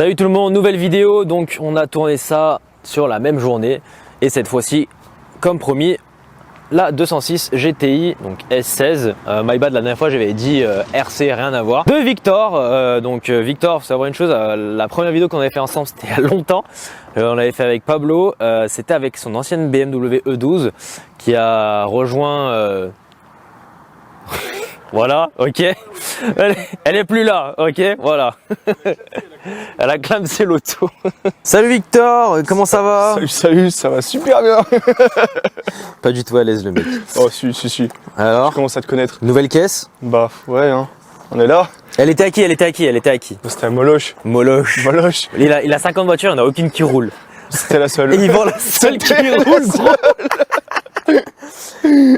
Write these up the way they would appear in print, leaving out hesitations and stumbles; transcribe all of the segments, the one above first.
Salut tout le monde, nouvelle vidéo. Donc on a tourné ça sur la même journée et cette fois-ci, comme promis, la 206 GTI, donc S16. My bad, la dernière fois j'avais dit RC, rien à voir. De Victor. Victor, faut savoir une chose, la première vidéo qu'on avait fait ensemble, c'était il y a longtemps. On l'avait fait avec Pablo. C'était avec son ancienne BMW E12 qui a rejoint. Voilà, ok. Elle est plus là, ok, voilà. Elle a clamsé l'auto. Salut Victor, comment ça va? Salut, ça va super bien. Pas du tout à l'aise le mec. Oh si. Alors, Je commence à te connaître. nouvelle caisse? Bah ouais, hein. On est là. Elle était à qui? C'était à Moloch. Moloch. Il a 50 voitures, il n'y en a aucune qui roule. C'était la seule. Et il vend la seule qui roule, gros.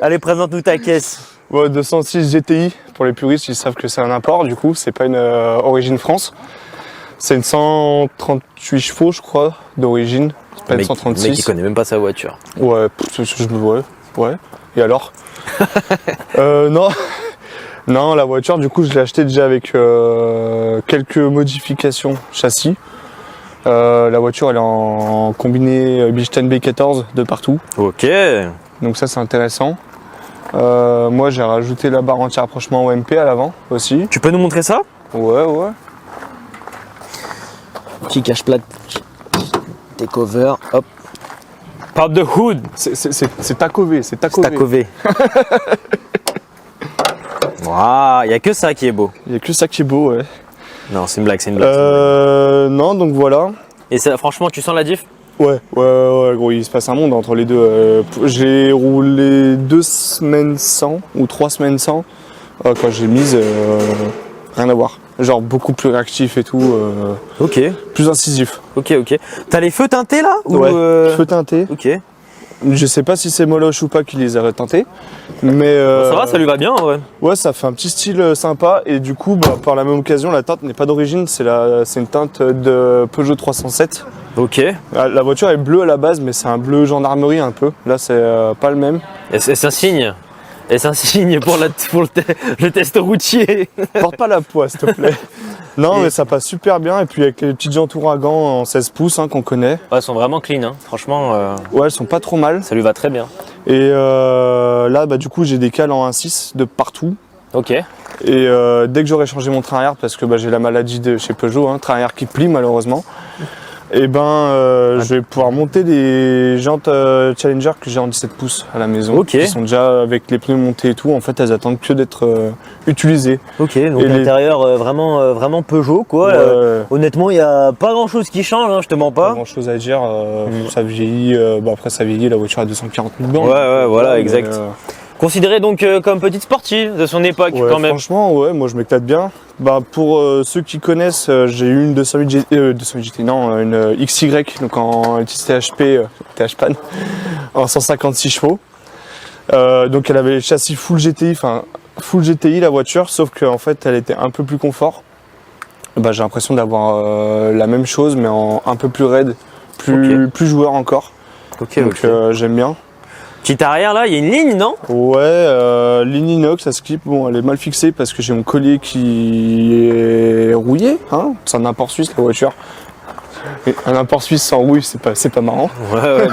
Allez, présente-nous ta caisse. Ouais, 206 GTI. Pour les puristes, ils savent que c'est un import. Du coup, c'est pas une origine France. C'est une 138 chevaux, je crois, d'origine. C'est pas une 136. Le mec, il connaît même pas sa voiture. Ouais, ouais. Et alors? Non. Non, la voiture, du coup, je l'ai achetée déjà avec quelques modifications châssis. La voiture, elle est en combiné Bilstein B14 de partout. Ok. Donc ça, c'est intéressant. Moi, j'ai rajouté la barre anti-rapprochement OMP à l'avant aussi. Tu peux nous montrer ça? Ouais. Petit cache-plate. Takeover, hop. Pop the hood. C'est tacové, c'est tacové. Takové. Waouh, il n'y a que ça qui est beau. Il n'y a que ça qui est beau, ouais. Non, c'est une blague, Non, donc voilà. Et ça, franchement, tu sens la diff? Ouais, gros, il se passe un monde entre les deux. J'ai roulé 2 semaines sans, ou 3 semaines sans. Quand j'ai mise, rien à voir. Genre beaucoup plus réactif et tout. Ok. Plus incisif. Ok. T'as les feux teintés là? Ouais, feu teinté. Ok. Je sais pas si c'est Moloch ou pas qui les a teintés. Mais Ça va, ça lui va bien, ouais. Ouais, ça fait un petit style sympa. Et du coup, par la même occasion, la teinte n'est pas d'origine. C'est une teinte de Peugeot 307. Ok. La voiture est bleue à la base, mais c'est un bleu gendarmerie un peu. Là, c'est pas le même. Est-ce un signe? Est-ce un signe pour le test routier? Porte pas la poisse, s'il te plaît. Non, mais ça passe super bien. Et puis avec les petites jantes ouragan en 16 pouces qu'on connaît. Ouais, elles sont vraiment clean, hein. Franchement. Ouais, elles sont pas trop mal. Ça lui va très bien. Et là, du coup, j'ai des cales en 1.6 de partout. Ok. Et dès que j'aurai changé mon train arrière, parce que j'ai la maladie de chez Peugeot, train arrière qui plie malheureusement, et je vais pouvoir monter des jantes Challenger que j'ai en 17 pouces à la maison, Ok. qui sont déjà avec les pneus montés et tout. En fait, elles attendent que d'être utilisées. Ok, donc Et l'intérieur vraiment Peugeot quoi. Ouais. Honnêtement, il n'y a pas grand chose qui change, hein, je te mens Pas pas. grand chose à dire. Ça vieillit. Après, ça vieillit. La voiture a 240 000 bornes. Ouais, voilà, Mais, exact. Considéré donc comme petite sportive de son époque ouais, quand même. franchement, ouais, moi je m'éclate bien. Pour ceux qui connaissent, j'ai eu une 208 GT, non, une XY, donc en THP, THPAN, en 156 chevaux. Donc elle avait les châssis full GTI, full GTI la voiture, sauf qu'en fait elle était un peu plus confort. J'ai l'impression d'avoir la même chose, mais un peu plus raide, plus joueur encore. Ok. J'aime bien. Petite arrière là, il y a une ligne, non? Ouais, ligne inox, ça se clip. Bon, elle est mal fixée parce que j'ai mon collier qui est rouillé. C'est un import suisse la voiture. Et un import suisse sans rouille, c'est pas marrant. Ouais.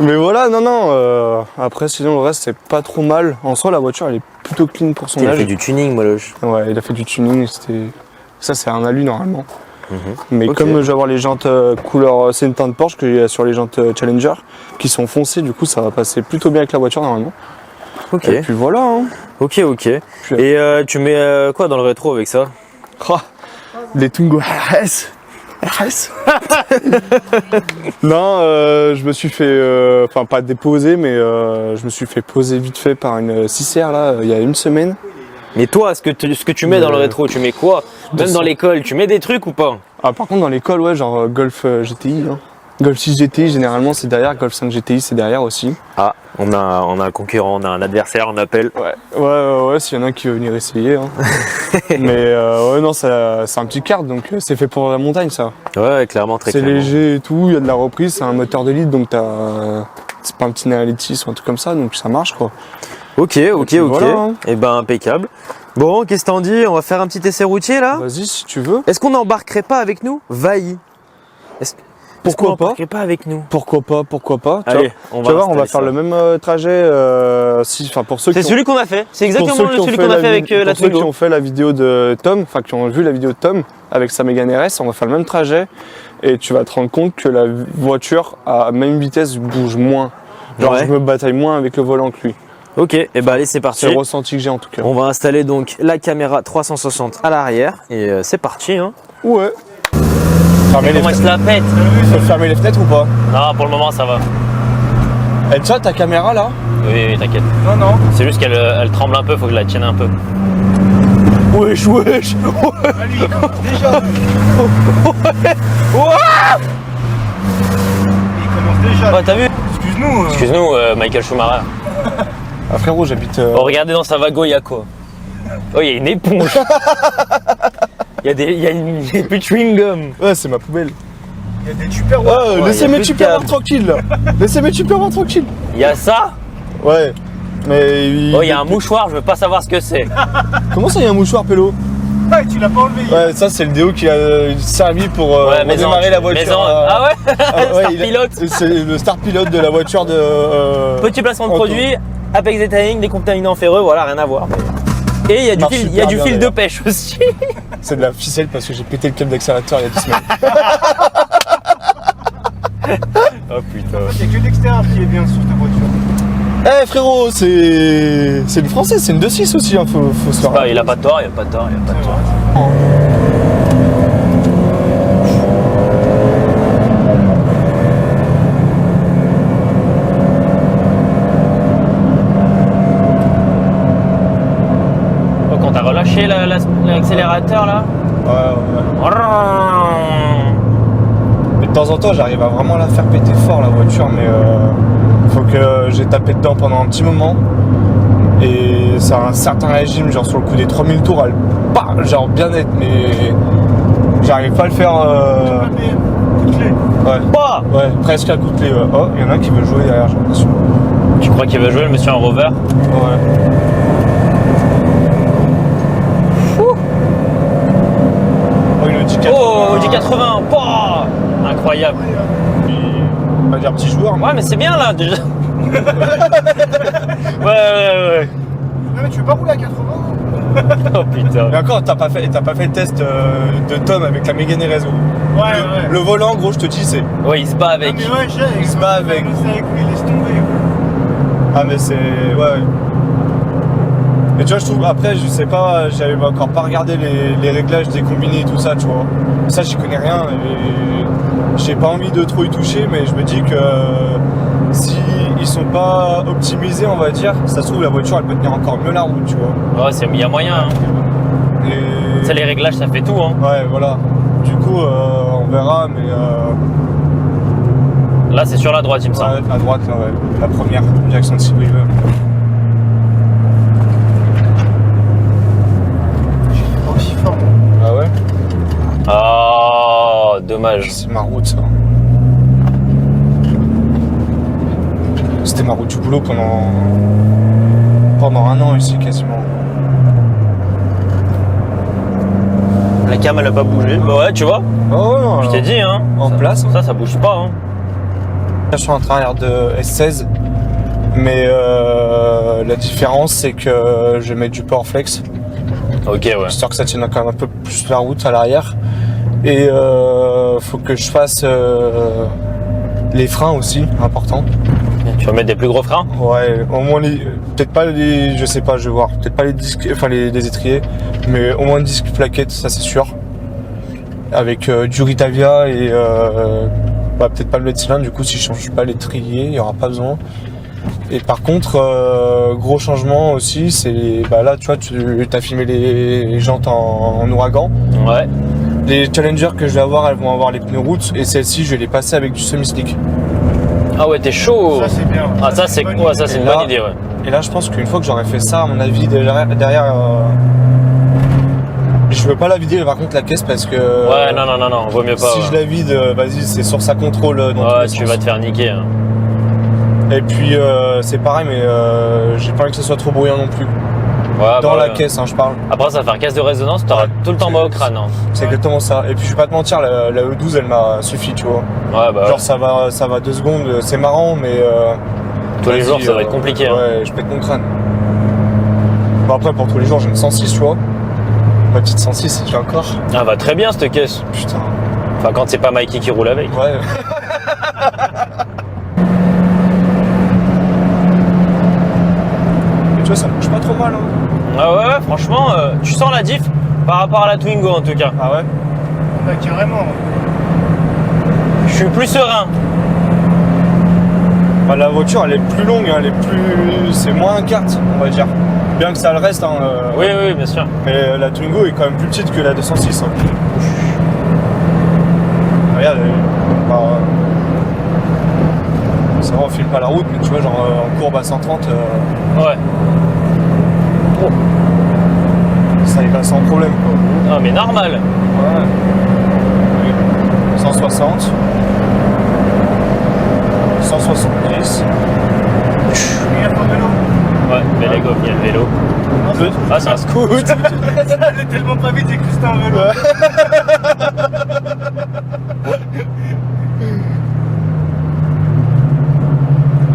Mais voilà, non. Après, sinon le reste c'est pas trop mal. En soi, la voiture elle est plutôt clean pour son Il a âge. fait du tuning, Moloch. Ouais, il a fait du tuning. Ça, c'est un alu normalement. Mais Ok. comme je vais avoir les jantes couleur, c'est une teinte Porsche qu'il y a sur les jantes Challenger qui sont foncées, du coup ça va passer plutôt bien avec la voiture normalement. Ok. Et puis voilà. Ok. Et tu mets quoi dans le rétro avec ça? Les Twingo RS. Non, je me suis fait, pas déposer, mais je me suis fait poser vite fait par une 6R là, il y a une semaine. Mais toi, ce que tu mets dans le rétro, tu mets quoi? Même dans l'école, tu mets des trucs ou pas? Par contre dans l'école, ouais, genre Golf GTI. Golf 6 GTI, généralement c'est derrière, Golf 5 GTI c'est derrière aussi. Ah, on a un concurrent, on a un adversaire, on appelle. Ouais, s'il y en a un qui veut venir essayer. Mais non, c'est un petit kart, donc c'est fait pour la montagne ça. Ouais, clairement, très C'est clairement. léger et tout, il y a de la reprise, c'est un moteur de litre, donc c'est pas un petit Nea Litis ou un truc comme ça, donc ça marche quoi. Ok. Voilà, hein. Et ben impeccable. Bon, qu'est-ce que t'en dis? On va faire un petit essai routier là? Vas-y si tu veux. Est-ce qu'on n'embarquerait pas avec nous Vailly? Pourquoi qu'on n'embarquerait pas avec nous? Pourquoi pas. Allez, Tu vas voir, on va faire le même trajet. Pour ceux C'est qui ont... celui qu'on a fait. C'est exactement Pour ceux qui ont celui qu'on a fait avec la pour ceux qui Twingo. ont fait la vidéo de Tom, enfin qui ont vu la vidéo de Tom avec sa Mégane RS, on va faire le même trajet et tu vas te rendre compte que la voiture à même vitesse bouge moins. Genre Ouais. je me bataille moins avec le volant que lui. Ok, et bah allez, c'est parti. C'est le ressenti que j'ai en tout cas. On va installer donc la caméra 360 à l'arrière et c'est parti. Hein. Ouais. Fermer les Comment il fenêtres. se la pète? Faut fermer les fenêtres ou pas? Non, pour le moment ça va. Et tu vois ta caméra là? Oui, t'inquiète. Non. C'est juste qu'elle elle tremble un peu, faut que je la tienne un peu. Wesh. Allez, déjà. Il commence déjà. Oh, t'as vu? Excuse-nous. Excuse-nous, Michael Schumacher. Ah frérot, j'habite. Oh, regardez dans sa wagon, il y a quoi? Oh, il y a une éponge. Il y a une plus de chewing-gum. Ouais, c'est ma poubelle. Il y a des super. Oh, y laissez a mes plus de tupperwares câble. tranquilles là. Laissez mes tupperwares tranquilles. Il y a ça. Ouais. Mais. Oh, il y a un mouchoir, je veux pas savoir ce que c'est. Comment ça, il y a un mouchoir, Pélo? Ah, tu l'as pas enlevé. Ouais, ça, c'est le déo qui a servi pour démarrer la voiture. Ah ouais? Star il a- Pilote. C'est le star pilote de la voiture de. Petit placement de Anto. produit, Apex Detailing, des contaminants ferreux, voilà, rien à voir. Et il y a du Marche fil, il y a super du bien, fil de d'ailleurs. pêche aussi. C'est de la ficelle parce que j'ai pété le câble d'accélérateur il y a 2 semaines. Oh putain. Il y a que l'extérieur qui est bien sur ta voiture. Eh frérot, c'est une française, c'est une 2.6 aussi, hein, faut se faire. Ah, il a pas tort, il a pas tort, il a pas tort. Oh, quand t'as relâché l'accélérateur là. Ouais. Mais de temps en temps, j'arrive à vraiment la faire péter fort la voiture, mais faut que j'ai tapé dedans pendant un petit moment. Et c'est un certain régime, genre sur le coup des 3000 tours, elle part, genre bien net, mais j'arrive pas à le faire. Coup de clé. Ouais. Bah, Ouais, presque un coup de clé. Ouais. Oh, il y en a un qui veut jouer derrière, j'ai l'impression. tu crois qu'il va jouer le monsieur en rover? Ouais. Oh, il nous dit 80. Oh, du 80, bah, incroyable. On va dire petit joueur. Ouais, mais c'est bien là déjà. ouais. Non, mais tu veux pas rouler à 80? Oh putain. Mais encore, t'as pas fait le test de Tom avec la Mégane RS. Ouais. Le volant, gros, je te dis, c'est. Ouais, il se bat Ah, avec. mais ouais, Il se bat avec. lui, laisse tomber. Ah, mais c'est. Ouais. Mais tu vois, je trouve. Après, je sais pas, j'avais encore pas regardé les réglages des combinés et tout ça, tu vois. Ça, j'y connais rien et j'ai pas envie de trop y toucher, mais je me dis que si ils sont pas optimisés, on va dire, ça se trouve, la voiture, elle peut tenir encore mieux la route, tu vois. Ouais, il y a moyen. Hein. Et. Ça, les réglages, ça fait tout. Hein. Ouais, voilà. Du coup, on verra, mais Là, c'est sur la droite, il me semble. ouais, à droite, là, ouais. La première, direction de Silver. Pas aussi fort. Ah ouais? Oh, dommage. C'est ma route, ça. C'était ma route du boulot pendant un an ici, quasiment. La cam, elle a pas bougé. Bah ouais, tu vois. Oh non, Je t'ai dit, hein. En Ça- place. Ça bouge pas, hein. Je suis en train de S16, mais la différence, c'est que je vais mettre du Powerflex, Ok, ouais. histoire que ça tienne quand même un peu plus la route à l'arrière. Et faut que je fasse les freins aussi, important. Tu vas mettre des plus gros freins? Ouais, au moins peut-être pas les, je sais pas, je vais voir, peut-être pas les disques, enfin les étriers, mais au moins disques plaquettes, ça c'est sûr. Avec du Ritavia et peut-être pas le lead cylindre, du coup si je change pas l'étrier, il y aura pas besoin. Et par contre, gros changement aussi, c'est là tu vois, tu as filmé les jantes en ouragan. Ouais. Les Challenger que je vais avoir, elles vont avoir les pneus route et celles-ci je vais les passer avec du semi-slick. Ah ouais, t'es chaud. Ça, c'est bien. Ah, ça, c'est bonne quoi? idée. Ça, c'est une Et là- bonne idée, ouais. Et là je pense qu'une fois que j'aurai fait ça, à mon avis, derrière je veux pas la vider par contre la caisse parce que Ouais, non, vaut mieux pas. si ouais. je la vide, vas-y, c'est sur sa contrôle dans tous Ouais, les tu sens. vas te faire niquer. Hein. Et puis c'est pareil, mais j'ai pas envie que ce soit trop bruyant non plus. Ouais, dans bah, la ouais. caisse, hein, je parle. Après, ça va faire caisse de résonance, t'auras tout le temps mal au crâne. Hein. C'est exactement ça. Et puis je vais pas te mentir, la E12 elle m'a suffi, tu vois. Ouais, bah, Genre ça va 2 secondes, c'est marrant, mais tous les vas-y, jours, ça va être compliqué. Hein. Ouais, je pète mon crâne. Bon après pour tous les jours j'ai une 106, tu vois. Ma petite 106, j'ai encore. Ah, va très bien cette caisse. Putain. Enfin, quand c'est pas Mikey qui roule avec. Ouais. Mais tu vois, ça bouge pas trop mal. Hein. Ah ouais, franchement, tu sens la diff par rapport à la Twingo en tout cas. Ah ouais. Bah, carrément. Je suis plus serein. Bah, la voiture, elle est plus longue, hein, c'est moins un kart, on va dire. Bien que ça le reste. Hein, Oui, oui, bien sûr. Mais la Twingo est quand même plus petite que la 206. Hein. Regarde, c'est vrai, on file pas la route, mais tu vois, genre en courbe à 130. Ouais. Ça y va sans problème quoi. Non, mais normal. Ouais. 160. 170. Il y a pas de vélo. Ouais, mais les gars, il y a le vélo. Ah, c'est un scoot. Ça allait tellement pas vite, j'ai cru que c'était un vélo.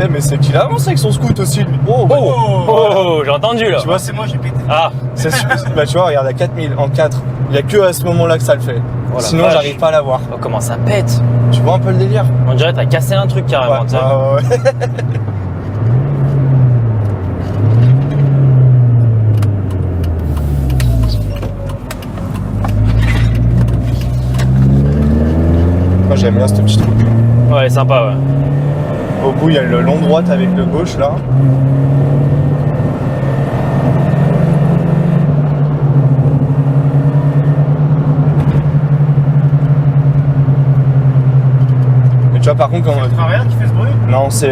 Eh mais c'est qu'il avance avec son scoot aussi lui. Oh, bah, Oh, j'ai entendu là. Tu vois, C'est moi, j'ai pété. Ah, bah tu vois, regarde à 4000 en 4. Il y a que à ce moment-là que ça le fait. Oh la Sinon vache. j'arrive pas à l'avoir. oh, comment ça pète. Tu vois un peu le délire? On dirait que t'as cassé un truc carrément, tu sais. ouais. Moi j'aime bien ce petit truc. Ouais, sympa, ouais. Au bout il y a le long droite avec le gauche là. Et tu vois par contre quand C'est le travers qui fait ce bruit. non c'est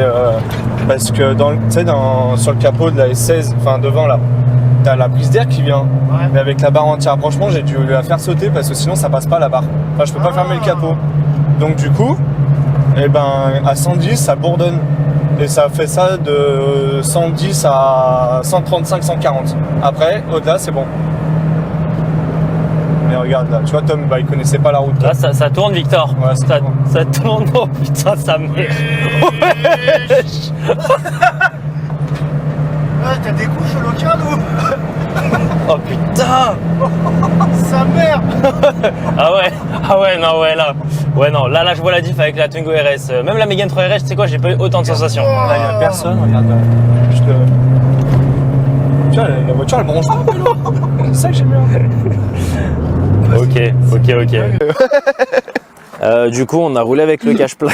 parce que tu sais sur le capot de la S16, enfin devant là, t'as la prise d'air qui vient. Ouais. Mais avec la barre anti-rapprochement, j'ai dû la faire sauter parce que sinon ça passe pas la barre. Enfin, je peux pas fermer le capot. Donc du coup, eh ben, à 110, ça bourdonne. Et ça fait ça de 110 à 135, 140. Après, au-delà, c'est bon. Mais regarde là, tu vois, Tom, bah, il connaissait pas la route. Là, ça tourne, Victor. Ouais, ça tourne. Ça tourne. Oh putain, ça merde. Ouais, t'as des couches locales ou Oh putain. sa mère. Ah ouais, non, ouais, là. Ouais, non, là, je vois la diff avec la Twingo RS. Même la Megane 3 RS, tu sais quoi, j'ai pas eu autant de sensations. Là, il y a personne, regarde là. Juste, tu vois, la voiture, elle branche pas. C'est ça que j'aime bien. Ok. Du coup, on a roulé avec le cache-plat.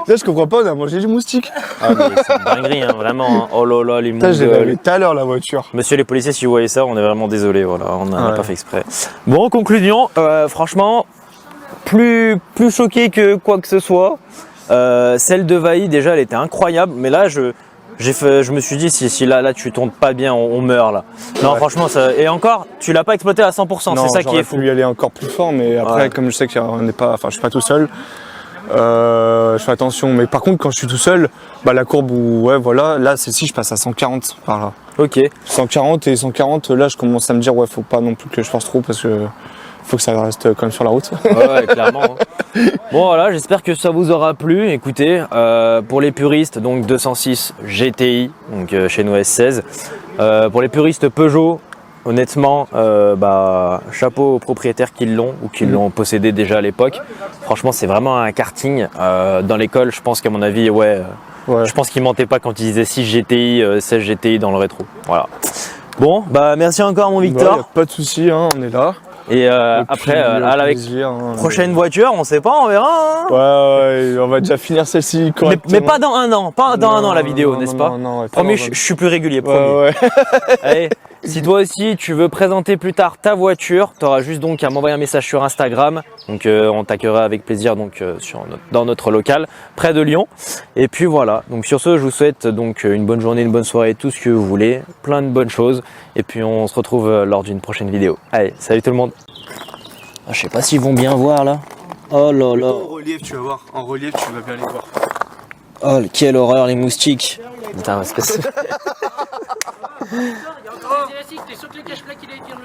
Là, je comprends pas, on a mangé du moustique. Ah, mais c'est une dinguerie, hein, vraiment. Hein. Oh là là, les Putain, j'ai mongols. lavé tout à l'heure la voiture. Monsieur les policiers, si vous voyez ça, on est vraiment désolé. Voilà, on n'a Ouais. pas fait exprès. Bon, conclusion, franchement, plus choqué que quoi que ce soit. Celle de Vailly, déjà, elle était incroyable. Mais là, je me suis dit, si là tu tournes pas bien, on meurt là. Non, Ouais. franchement, et encore, tu l'as pas exploité à 100%. C'est ça qui est fou. J'aurais pu y aller encore plus fort, mais après, Ouais. comme je sais qu'on n'est pas, enfin, je suis pas tout seul. Je fais attention, mais par contre quand je suis tout seul, bah la courbe où ouais voilà, là celle-ci je passe à 140 par là. Ok. 140 et 140, là je commence à me dire ouais faut pas non plus que je force trop parce que faut que ça reste quand même sur la route. Ouais, clairement. Hein. Bon voilà, j'espère que ça vous aura plu. Écoutez, pour les puristes, donc 206 GTI, donc chez nous S16. Pour les puristes Peugeot, honnêtement, chapeau aux propriétaires qui l'ont ou qui l'ont possédé déjà à l'époque. Franchement, c'est vraiment un karting. Dans l'école, je pense qu'à mon avis, ouais. Je pense qu'ils mentaient pas quand ils disaient 6 GTI, 16 GTI dans le rétro. Voilà. Bon, bah merci encore mon Victor. Ouais, y a pas de souci, hein, on est là. Et, Et après, puis, avec plaisir, hein, prochaine voiture, on sait pas, on verra. Hein. Ouais, on va déjà finir celle-ci correctement. Mais pas dans un an, pas dans un an la vidéo, non, n'est-ce non, pas? non, ouais, pas Promis, dans un an. je suis plus régulier, promis. Ouais, ouais. Allez, si toi aussi tu veux présenter plus tard ta voiture, tu auras juste donc à m'envoyer un message sur Instagram. Donc on t'accueillera avec plaisir donc dans notre local près de Lyon. Et puis voilà. Donc sur ce, je vous souhaite donc une bonne journée, une bonne soirée, tout ce que vous voulez, plein de bonnes choses. Et puis on se retrouve lors d'une prochaine vidéo. Allez, salut tout le monde. Ah, je sais pas s'ils vont bien voir là. Oh là là. En relief, tu vas voir. En relief, tu vas bien les voir. Oh quelle horreur les moustiques. Putain, espèce. Il y a encore des élastiques, t'es sûr que le cache-plat qu'il a été enlevé?